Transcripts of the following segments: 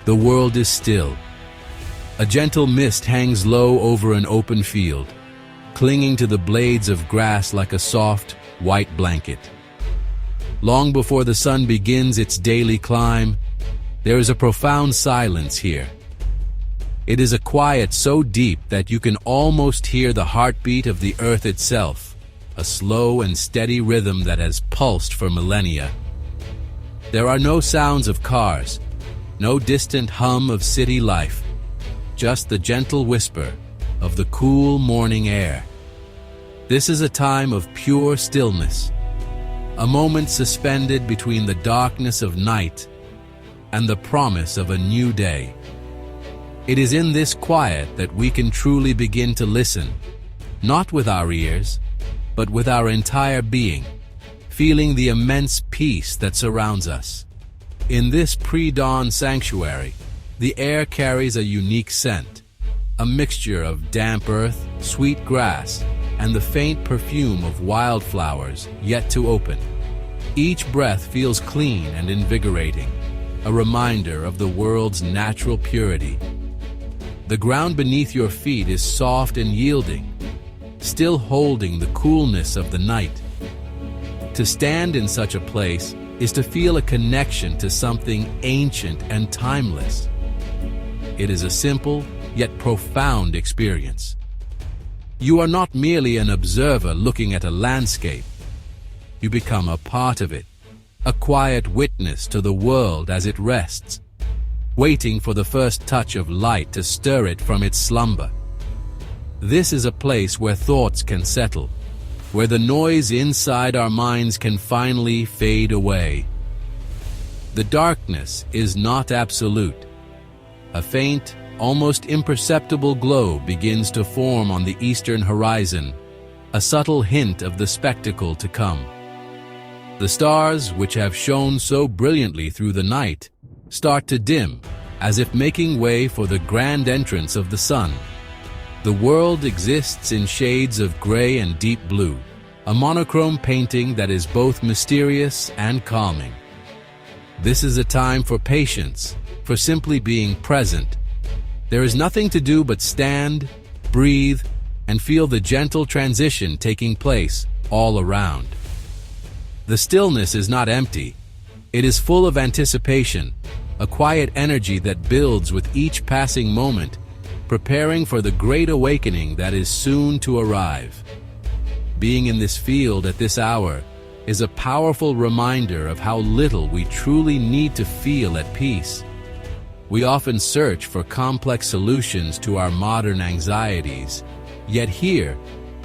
The world is still. A gentle mist hangs low over an open field, clinging to the blades of grass like a soft, white blanket. Long before the sun begins its daily climb, there is a profound silence here. It is a quiet so deep that you can almost hear the heartbeat of the earth itself, a slow and steady rhythm that has pulsed for millennia. There are no sounds of cars, no distant hum of city life, just the gentle whisper of the cool morning air. This is a time of pure stillness, a moment suspended between the darkness of night and the promise of a new day. It is in this quiet that we can truly begin to listen, not with our ears, but with our entire being, feeling the immense peace that surrounds us. In this pre-dawn sanctuary, the air carries a unique scent, a mixture of damp earth, sweet grass, and the faint perfume of wildflowers yet to open. Each breath feels clean and invigorating, a reminder of the world's natural purity. The ground beneath your feet is soft and yielding, still holding the coolness of the night. To stand in such a place is to feel a connection to something ancient and timeless. It is a simple yet profound experience. You are not merely an observer looking at a landscape. You become a part of it, a quiet witness to the world as it rests, waiting for the first touch of light to stir it from its slumber. This is a place where thoughts can settle, where the noise inside our minds can finally fade away. The darkness is not absolute. A faint, almost imperceptible glow begins to form on the eastern horizon, a subtle hint of the spectacle to come. The stars, which have shone so brilliantly through the night, start to dim, as if making way for the grand entrance of the sun. The world exists in shades of gray and deep blue, a monochrome painting that is both mysterious and calming. This is a time for patience, for simply being present. There is nothing to do but stand, breathe, and feel the gentle transition taking place all around. The stillness is not empty. It is full of anticipation, a quiet energy that builds with each passing moment, preparing for the great awakening that is soon to arrive. Being in this field at this hour is a powerful reminder of how little we truly need to feel at peace. We often search for complex solutions to our modern anxieties, yet here,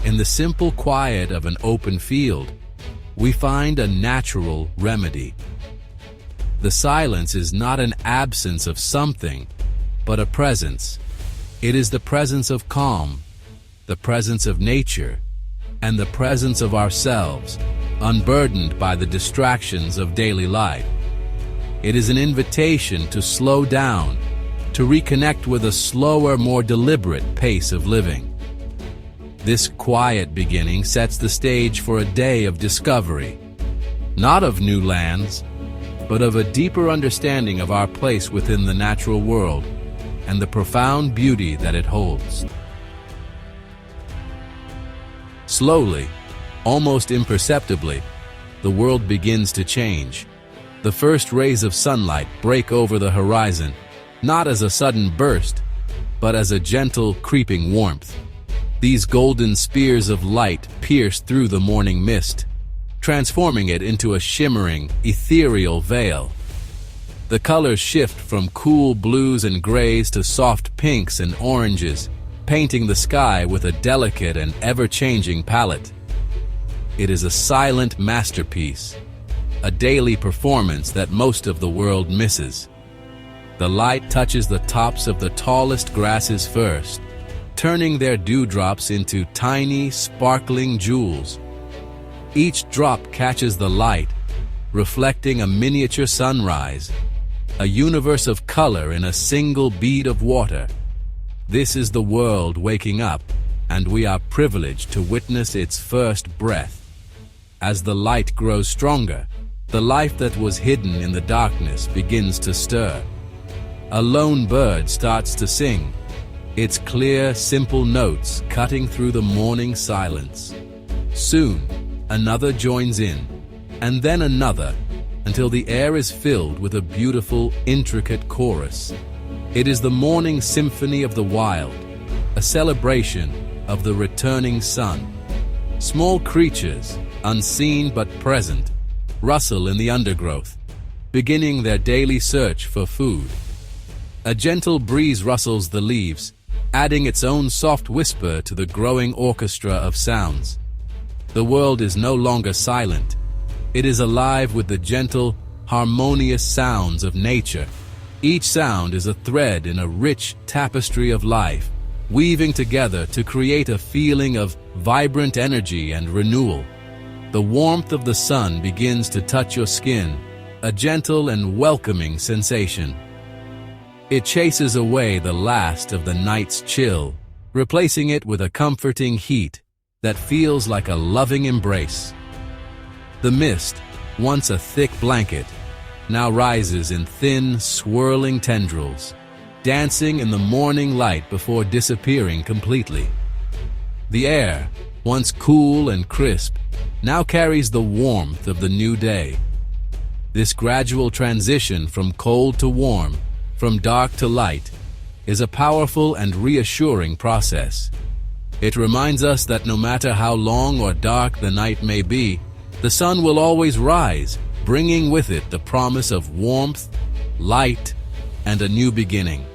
in the simple quiet of an open field, we find a natural remedy. The silence is not an absence of something, but a presence. It is the presence of calm, the presence of nature, and the presence of ourselves, unburdened by the distractions of daily life. It is an invitation to slow down, to reconnect with a slower, more deliberate pace of living. This quiet beginning sets the stage for a day of discovery, not of new lands, but of a deeper understanding of our place within the natural world and the profound beauty that it holds. Slowly, almost imperceptibly, the world begins to change. The first rays of sunlight break over the horizon, not as a sudden burst, but as a gentle, creeping warmth. These golden spears of light pierce through the morning mist, transforming it into a shimmering, ethereal veil. The colors shift from cool blues and grays to soft pinks and oranges, painting the sky with a delicate and ever-changing palette. It is a silent masterpiece, a daily performance that most of the world misses. The light touches the tops of the tallest grasses first, turning their dewdrops into tiny, sparkling jewels. Each drop catches the light, reflecting a miniature sunrise, a universe of color in a single bead of water. This is the world waking up, and we are privileged to witness its first breath. As the light grows stronger, the life that was hidden in the darkness begins to stir. A lone bird starts to sing, its clear, simple notes cutting through the morning silence. Soon, another joins in, and then another, until the air is filled with a beautiful, intricate chorus. It is the morning symphony of the wild, a celebration of the returning sun. Small creatures, unseen but present, rustle in the undergrowth, beginning their daily search for food. A gentle breeze rustles the leaves, adding its own soft whisper to the growing orchestra of sounds. The world is no longer silent. It is alive with the gentle, harmonious sounds of nature. Each sound is a thread in a rich tapestry of life, weaving together to create a feeling of vibrant energy and renewal. The warmth of the sun begins to touch your skin, a gentle and welcoming sensation. It chases away the last of the night's chill, replacing it with a comforting heat that feels like a loving embrace. The mist, once a thick blanket, now rises in thin, swirling tendrils, dancing in the morning light before disappearing completely. The air, once cool and crisp, now carries the warmth of the new day. This gradual transition from cold to warm, from dark to light, is a powerful and reassuring process. It reminds us that no matter how long or dark the night may be, the sun will always rise, bringing with it the promise of warmth, light, and a new beginning.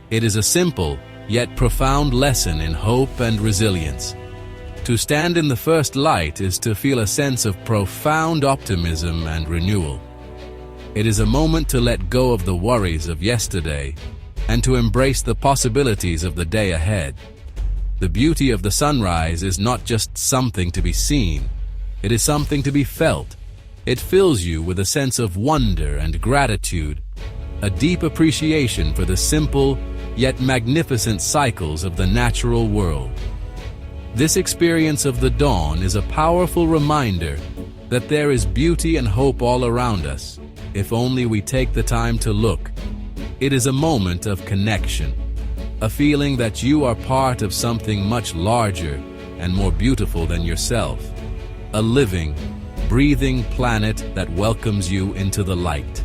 It is a simple, yet profound lesson in hope and resilience. To stand in the first light is to feel a sense of profound optimism and renewal. It is a moment to let go of the worries of yesterday and to embrace the possibilities of the day ahead. The beauty of the sunrise is not just something to be seen, it is something to be felt. It fills you with a sense of wonder and gratitude, a deep appreciation for the simple yet magnificent cycles of the natural world. This experience of the dawn is a powerful reminder that there is beauty and hope all around us, if only we take the time to look. It is a moment of connection, a feeling that you are part of something much larger and more beautiful than yourself, a living, breathing planet that welcomes you into the light.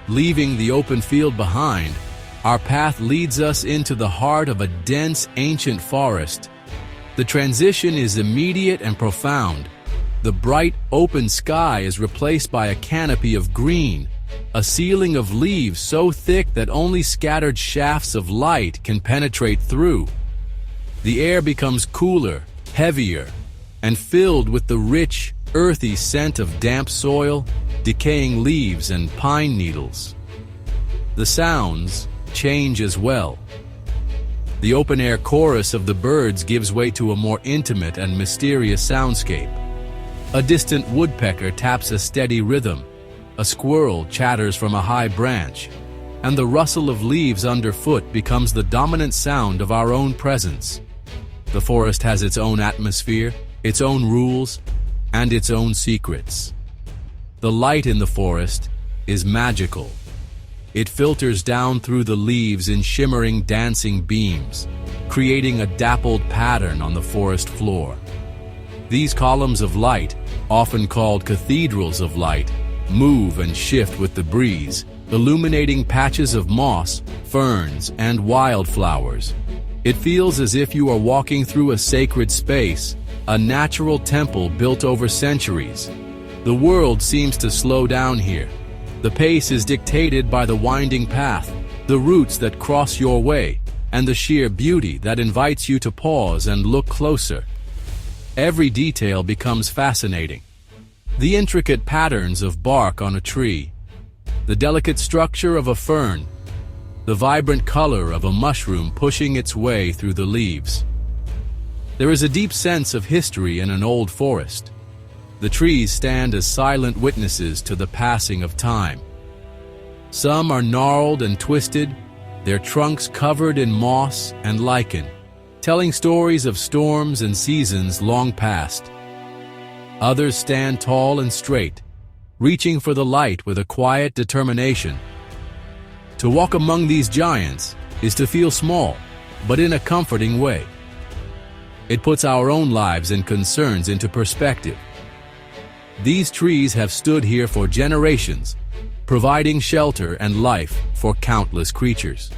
Leaving the open field behind, our path leads us into the heart of a dense, ancient forest. The transition is immediate and profound. The bright, open sky is replaced by a canopy of green, a ceiling of leaves so thick that only scattered shafts of light can penetrate through. The air becomes cooler, heavier, and filled with the rich, earthy scent of damp soil, decaying leaves, and pine needles. The sounds change as well. The open-air chorus of the birds gives way to a more intimate and mysterious soundscape. A distant woodpecker taps a steady rhythm, a squirrel chatters from a high branch, and the rustle of leaves underfoot becomes the dominant sound of our own presence. The forest has its own atmosphere, its own rules, and its own secrets. The light in the forest is magical. It filters down through the leaves in shimmering, dancing beams, creating a dappled pattern on the forest floor. These columns of light, often called cathedrals of light, move and shift with the breeze, illuminating patches of moss, ferns, and wildflowers. It feels as if you are walking through a sacred space, a natural temple built over centuries. The world seems to slow down here. The pace is dictated by the winding path, the routes that cross your way, and the sheer beauty that invites you to pause and look closer. Every detail becomes fascinating. The intricate patterns of bark on a tree, the delicate structure of a fern, the vibrant color of a mushroom pushing its way through the leaves. There is a deep sense of history in an old forest. The trees stand as silent witnesses to the passing of time. Some are gnarled and twisted, their trunks covered in moss and lichen, telling stories of storms and seasons long past. Others stand tall and straight, reaching for the light with a quiet determination. To walk among these giants is to feel small, but in a comforting way. It puts our own lives and concerns into perspective. These trees have stood here for generations, providing shelter and life for countless creatures.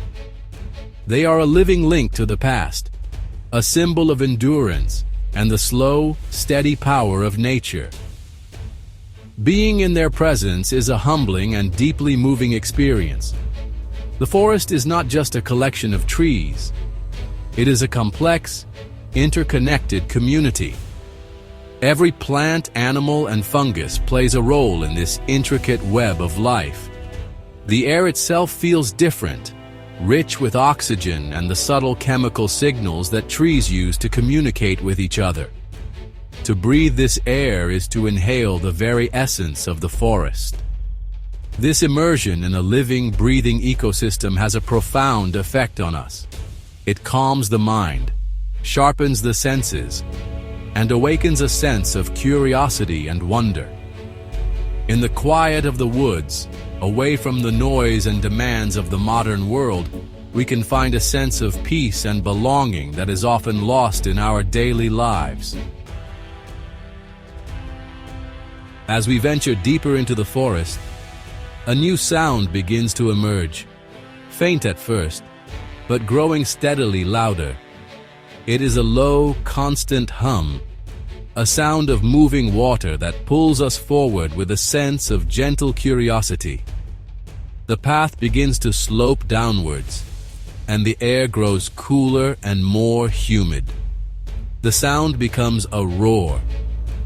They are a living link to the past, a symbol of endurance and the slow, steady power of nature. Being in their presence is a humbling and deeply moving experience. The forest is not just a collection of trees. It is a complex, interconnected community. Every plant, animal, and fungus plays a role in this intricate web of life. The air itself feels different, rich with oxygen and the subtle chemical signals that trees use to communicate with each other. To breathe this air is to inhale the very essence of the forest. This immersion in a living, breathing ecosystem has a profound effect on us. It calms the mind, sharpens the senses, and awakens a sense of curiosity and wonder. In the quiet of the woods, away from the noise and demands of the modern world, we can find a sense of peace and belonging that is often lost in our daily lives. As we venture deeper into the forest, a new sound begins to emerge, faint at first, but growing steadily louder. It is a low, constant hum, a sound of moving water that pulls us forward with a sense of gentle curiosity. The path begins to slope downwards, and the air grows cooler and more humid. The sound becomes a roar,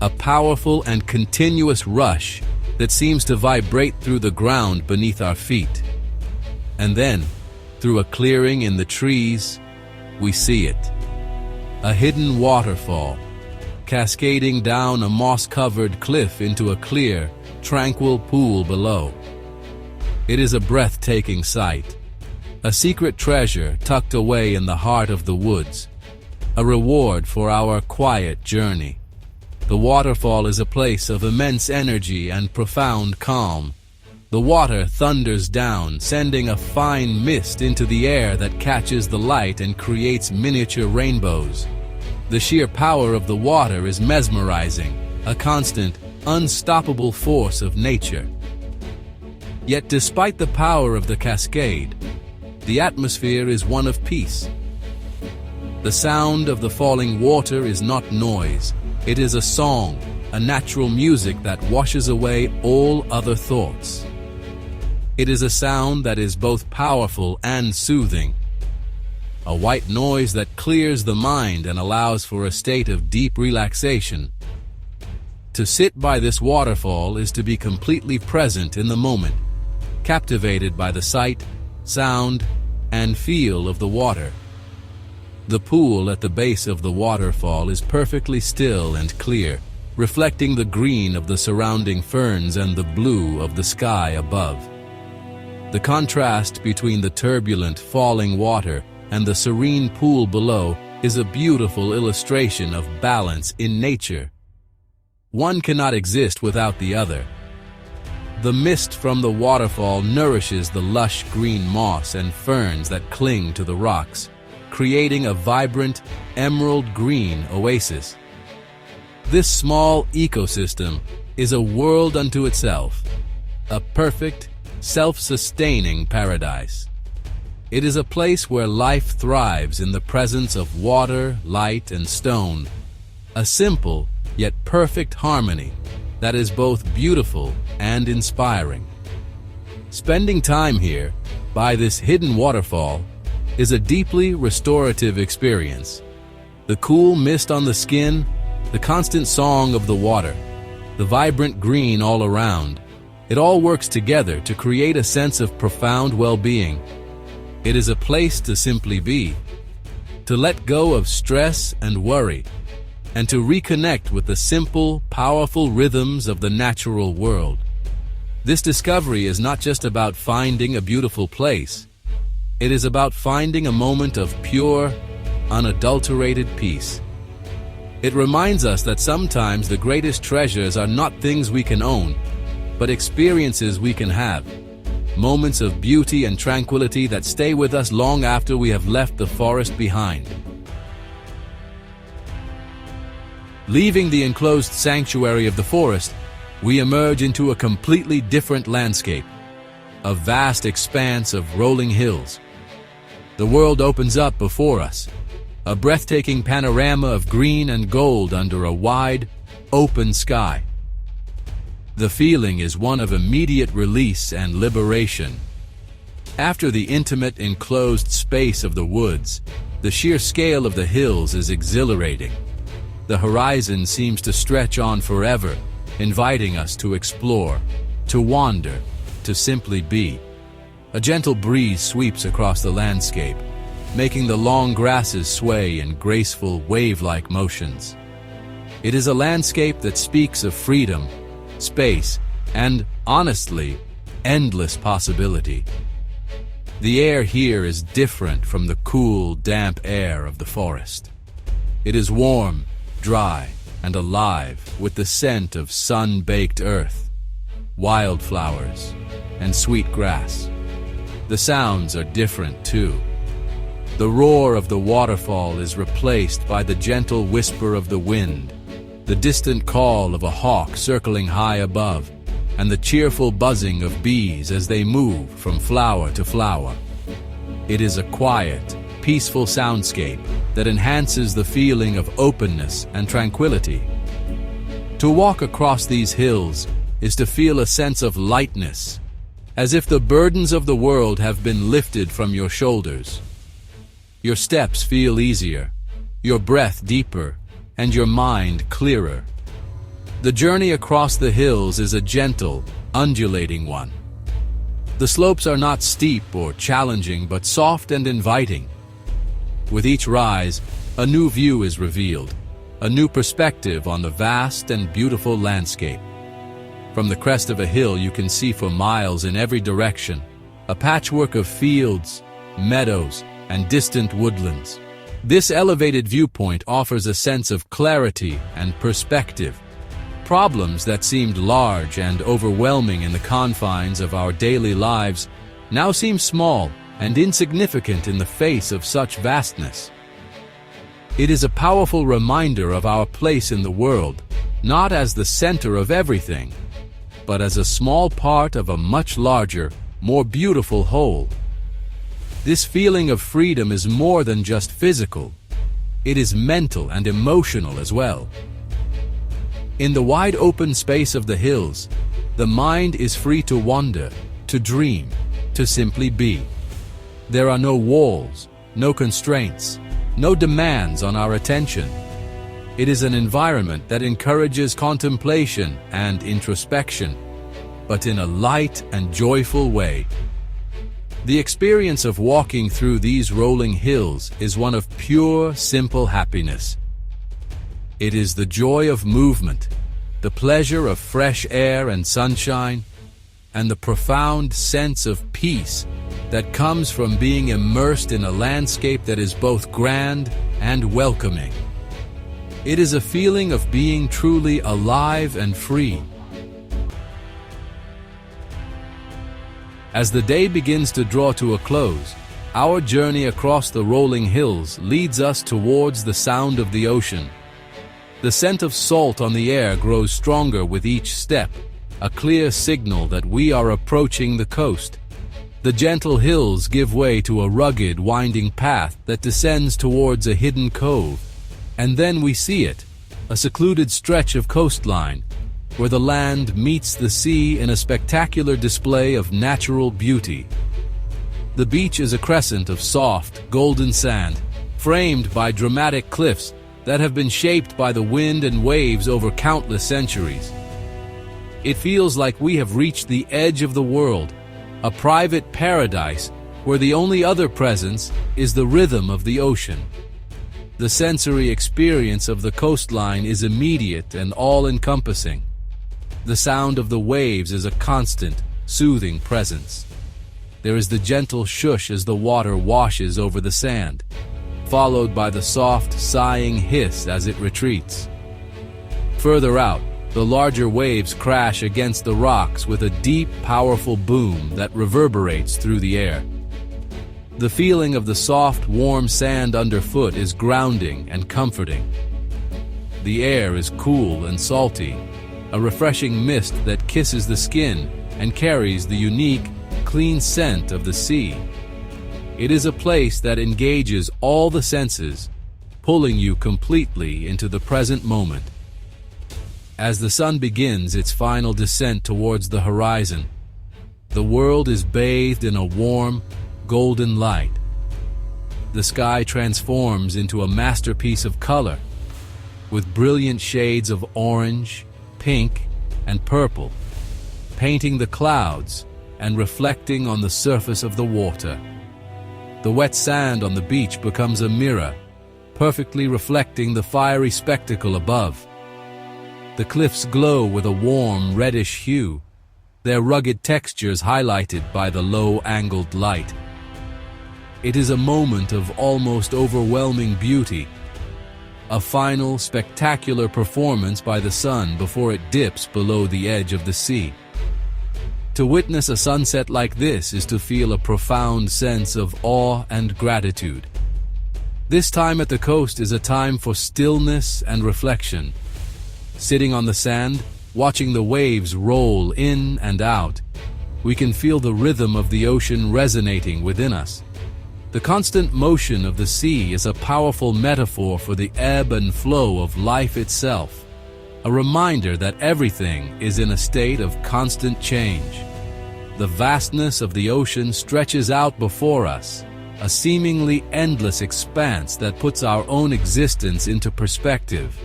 a powerful and continuous rush that seems to vibrate through the ground beneath our feet. And then, through a clearing in the trees, we see it. A hidden waterfall, cascading down a moss-covered cliff into a clear, tranquil pool below. It is a breathtaking sight, a secret treasure tucked away in the heart of the woods, a reward for our quiet journey. The waterfall is a place of immense energy and profound calm. The water thunders down, sending a fine mist into the air that catches the light and creates miniature rainbows. The sheer power of the water is mesmerizing, a constant, unstoppable force of nature. Yet despite the power of the cascade, the atmosphere is one of peace. The sound of the falling water is not noise. It is a song, a natural music that washes away all other thoughts. It is a sound that is both powerful and soothing, a white noise that clears the mind and allows for a state of deep relaxation. To sit by this waterfall is to be completely present in the moment, captivated by the sight, sound, and feel of the water. The pool at the base of the waterfall is perfectly still and clear, reflecting the green of the surrounding ferns and the blue of the sky above. The contrast between the turbulent, falling water and the serene pool below is a beautiful illustration of balance in nature. One cannot exist without the other. The mist from the waterfall nourishes the lush green moss and ferns that cling to the rocks, creating a vibrant, emerald green oasis. This small ecosystem is a world unto itself, a perfect, self-sustaining paradise. It is a place where life thrives in the presence of water, light, and stone, a simple yet perfect harmony that is both beautiful and inspiring. Spending time here, by this hidden waterfall, is a deeply restorative experience. The cool mist on the skin, the constant song of the water, the vibrant green all around, it all works together to create a sense of profound well-being. It is a place to simply be, to let go of stress and worry, and to reconnect with the simple, powerful rhythms of the natural world. This discovery is not just about finding a beautiful place. It is about finding a moment of pure, unadulterated peace. It reminds us that sometimes the greatest treasures are not things we can own, but experiences we can have. Moments of beauty and tranquility that stay with us long after we have left the forest behind. Leaving the enclosed sanctuary of the forest, we emerge into a completely different landscape. A vast expanse of rolling hills. The world opens up before us, a breathtaking panorama of green and gold under a wide, open sky. The feeling is one of immediate release and liberation. After the intimate, enclosed space of the woods, the sheer scale of the hills is exhilarating. The horizon seems to stretch on forever, inviting us to explore, to wander, to simply be. A gentle breeze sweeps across the landscape, making the long grasses sway in graceful, wave-like motions. It is a landscape that speaks of freedom, space, and, honestly, endless possibility. The air here is different from the cool, damp air of the forest. It is warm, dry, and alive with the scent of sun-baked earth, wildflowers, and sweet grass. The sounds are different too. The roar of the waterfall is replaced by the gentle whisper of the wind, the distant call of a hawk circling high above, and the cheerful buzzing of bees as they move from flower to flower. It is a quiet, peaceful soundscape that enhances the feeling of openness and tranquility. To walk across these hills is to feel a sense of lightness, as if the burdens of the world have been lifted from your shoulders. Your steps feel easier, your breath deeper, and your mind clearer. The journey across the hills is a gentle, undulating one. The slopes are not steep or challenging, but soft and inviting. With each rise, a new view is revealed, a new perspective on the vast and beautiful landscape. From the crest of a hill you can see for miles in every direction, a patchwork of fields, meadows, and distant woodlands. This elevated viewpoint offers a sense of clarity and perspective. Problems that seemed large and overwhelming in the confines of our daily lives now seem small and insignificant in the face of such vastness. It is a powerful reminder of our place in the world, not as the center of everything, but as a small part of a much larger, more beautiful whole. This feeling of freedom is more than just physical. It is mental and emotional as well. In the wide open space of the hills, the mind is free to wander, to dream, to simply be. There are no walls, no constraints, no demands on our attention. It is an environment that encourages contemplation and introspection, but in a light and joyful way. The experience of walking through these rolling hills is one of pure, simple happiness. It is the joy of movement, the pleasure of fresh air and sunshine, and the profound sense of peace that comes from being immersed in a landscape that is both grand and welcoming. It is a feeling of being truly alive and free. As the day begins to draw to a close, our journey across the rolling hills leads us towards the sound of the ocean. The scent of salt on the air grows stronger with each step, a clear signal that we are approaching the coast. The gentle hills give way to a rugged, winding path that descends towards a hidden cove. And then we see it, a secluded stretch of coastline, where the land meets the sea in a spectacular display of natural beauty. The beach is a crescent of soft, golden sand, framed by dramatic cliffs that have been shaped by the wind and waves over countless centuries. It feels like we have reached the edge of the world, a private paradise where the only other presence is the rhythm of the ocean. The sensory experience of the coastline is immediate and all-encompassing. The sound of the waves is a constant, soothing presence. There is the gentle shush as the water washes over the sand, followed by the soft, sighing hiss as it retreats. Further out, The larger waves crash against the rocks with a deep, powerful boom that reverberates through the air. The feeling of the soft, warm sand underfoot is grounding and comforting. The air is cool and salty, a refreshing mist that kisses the skin and carries the unique, clean scent of the sea. It is a place that engages all the senses, pulling you completely into the present moment. As the sun begins its final descent towards the horizon, the world is bathed in a warm, golden light. The sky transforms into a masterpiece of color, with brilliant shades of orange, pink, and purple, painting the clouds and reflecting on the surface of the water. The wet sand on the beach becomes a mirror, perfectly reflecting the fiery spectacle above. The cliffs glow with a warm, reddish hue, their rugged textures highlighted by the low-angled light. It is a moment of almost overwhelming beauty, a final, spectacular performance by the sun before it dips below the edge of the sea. To witness a sunset like this is to feel a profound sense of awe and gratitude. This time at the coast is a time for stillness and reflection. Sitting on the sand, watching the waves roll in and out, we can feel the rhythm of the ocean resonating within us. The constant motion of the sea is a powerful metaphor for the ebb and flow of life itself, a reminder that everything is in a state of constant change. The vastness of the ocean stretches out before us, a seemingly endless expanse that puts our own existence into perspective.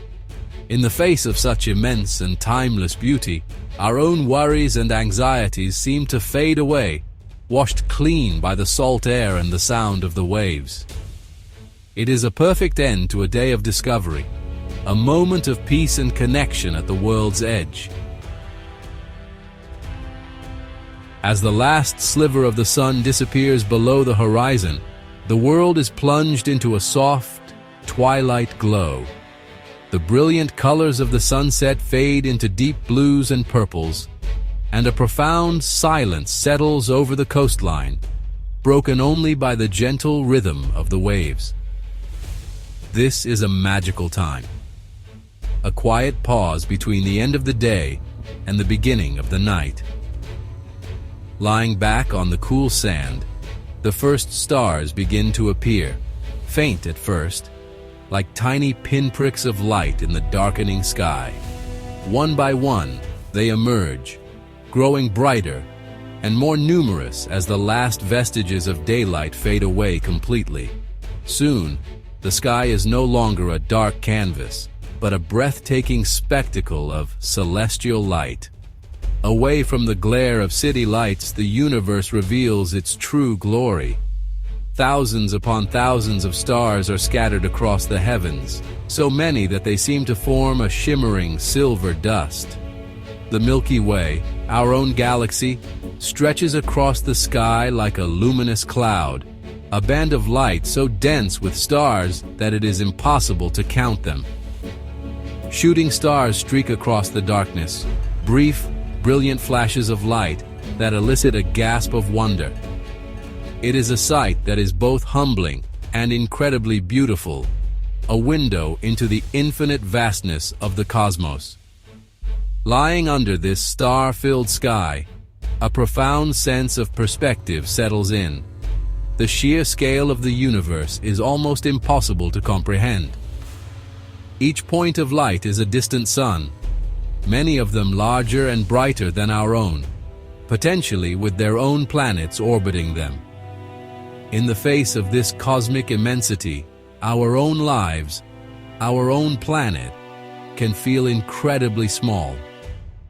In the face of such immense and timeless beauty, our own worries and anxieties seem to fade away, washed clean by the salt air and the sound of the waves. It is a perfect end to a day of discovery, a moment of peace and connection at the world's edge. As the last sliver of the sun disappears below the horizon, the world is plunged into a soft, twilight glow. The brilliant colors of the sunset fade into deep blues and purples, and a profound silence settles over the coastline, broken only by the gentle rhythm of the waves. This is a magical time, a quiet pause between the end of the day and the beginning of the night. Lying back on the cool sand, the first stars begin to appear, faint at first, like tiny pinpricks of light in the darkening sky. One by one, they emerge, growing brighter and more numerous as the last vestiges of daylight fade away completely. Soon, the sky is no longer a dark canvas, but a breathtaking spectacle of celestial light. Away from the glare of city lights, the universe reveals its true glory. Thousands upon thousands of stars are scattered across the heavens, so many that they seem to form a shimmering silver dust. The Milky Way, our own galaxy, stretches across the sky like a luminous cloud, a band of light so dense with stars that it is impossible to count them. Shooting stars streak across the darkness, brief, brilliant flashes of light that elicit a gasp of wonder. It is a sight that is both humbling and incredibly beautiful, a window into the infinite vastness of the cosmos. Lying under this star-filled sky, a profound sense of perspective settles in. The sheer scale of the universe is almost impossible to comprehend. Each point of light is a distant sun, many of them larger and brighter than our own, potentially with their own planets orbiting them. In the face of this cosmic immensity, our own lives, our own planet, can feel incredibly small.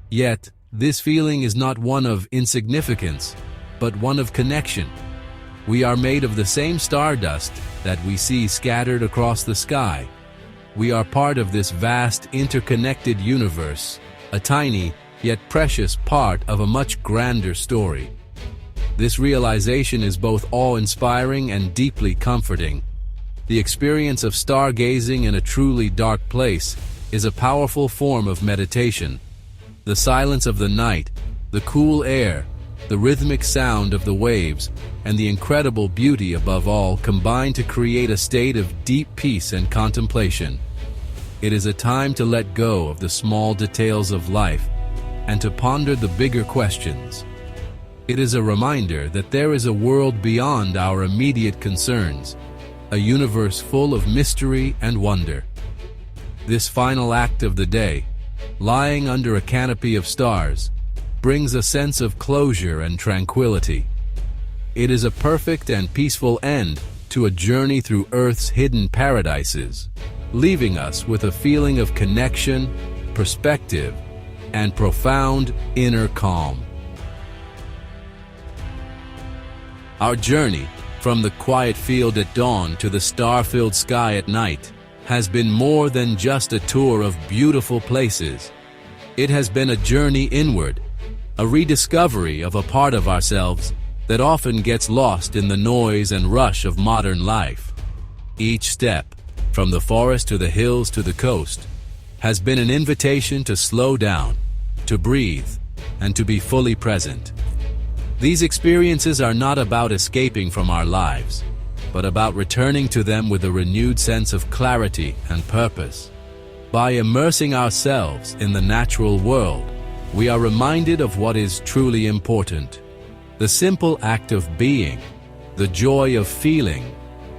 Yet, this feeling is not one of insignificance, but one of connection. We are made of the same stardust that we see scattered across the sky. We are part of this vast, interconnected universe, a tiny, yet precious part of a much grander story. This realization is both awe-inspiring and deeply comforting. The experience of stargazing in a truly dark place is a powerful form of meditation, The silence of the night, the cool air, the rhythmic sound of the waves, and the incredible beauty above all combine to create a state of deep peace and contemplation. It is a time to let go of the small details of life and to ponder the bigger questions. It is a reminder that there is a world beyond our immediate concerns, a universe full of mystery and wonder. This final act of the day, lying under a canopy of stars, brings a sense of closure and tranquility. It is a perfect and peaceful end to a journey through Earth's hidden paradises, leaving us with a feeling of connection, perspective, and profound inner calm. Our journey, from the quiet field at dawn to the star-filled sky at night, has been more than just a tour of beautiful places. It has been a journey inward, a rediscovery of a part of ourselves that often gets lost in the noise and rush of modern life. Each step, from the forest to the hills to the coast, has been an invitation to slow down, to breathe, and to be fully present. These experiences are not about escaping from our lives, but about returning to them with a renewed sense of clarity and purpose. By immersing ourselves in the natural world, we are reminded of what is truly important: the simple act of being, the joy of feeling,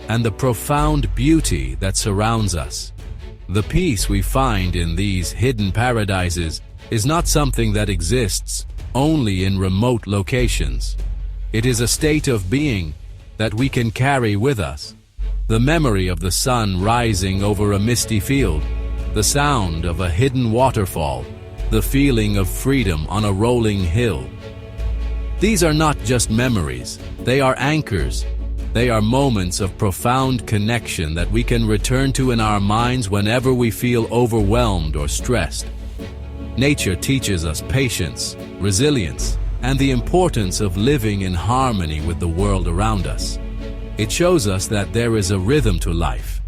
and the profound beauty that surrounds us. The peace we find in these hidden paradises is not something that exists only in remote locations. It is a state of being that we can carry with us. The memory of the sun rising over a misty field, the sound of a hidden waterfall, the feeling of freedom on a rolling hill. These are not just memories, they are anchors. They are moments of profound connection that we can return to in our minds whenever we feel overwhelmed or stressed. Nature teaches us patience, resilience, and the importance of living in harmony with the world around us. It shows us that there is a rhythm to life,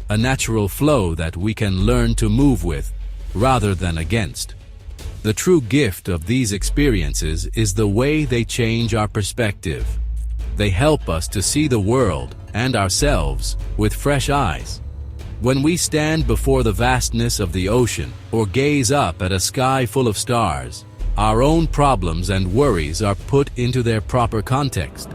a natural flow that we can learn to move with rather than against. The true gift of these experiences is the way they change our perspective. They help us to see the world and ourselves with fresh eyes. When we stand before the vastness of the ocean or gaze up at a sky full of stars, our own problems and worries are put into their proper context.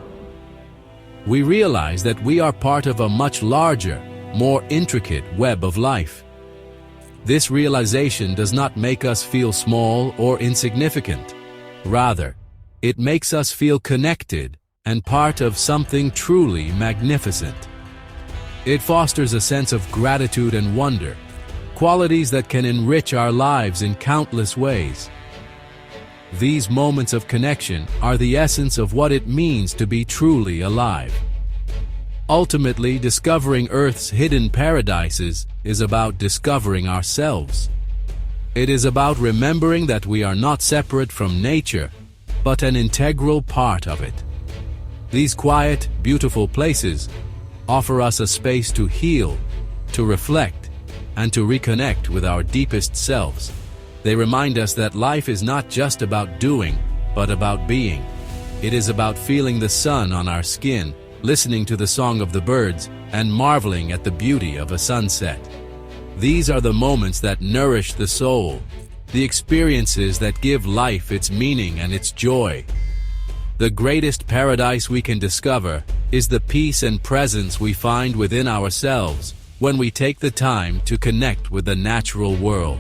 We realize that we are part of a much larger, more intricate web of life. This realization does not make us feel small or insignificant. Rather, it makes us feel connected and part of something truly magnificent. It fosters a sense of gratitude and wonder, qualities that can enrich our lives in countless ways. These moments of connection are the essence of what it means to be truly alive. Ultimately, discovering Earth's hidden paradises is about discovering ourselves. It is about remembering that we are not separate from nature, but an integral part of it. These quiet, beautiful places offer us a space to heal, to reflect, and to reconnect with our deepest selves. They remind us that life is not just about doing, but about being. It is about feeling the sun on our skin, listening to the song of the birds, and marveling at the beauty of a sunset. These are the moments that nourish the soul, the experiences that give life its meaning and its joy. The greatest paradise we can discover is the peace and presence we find within ourselves when we take the time to connect with the natural world.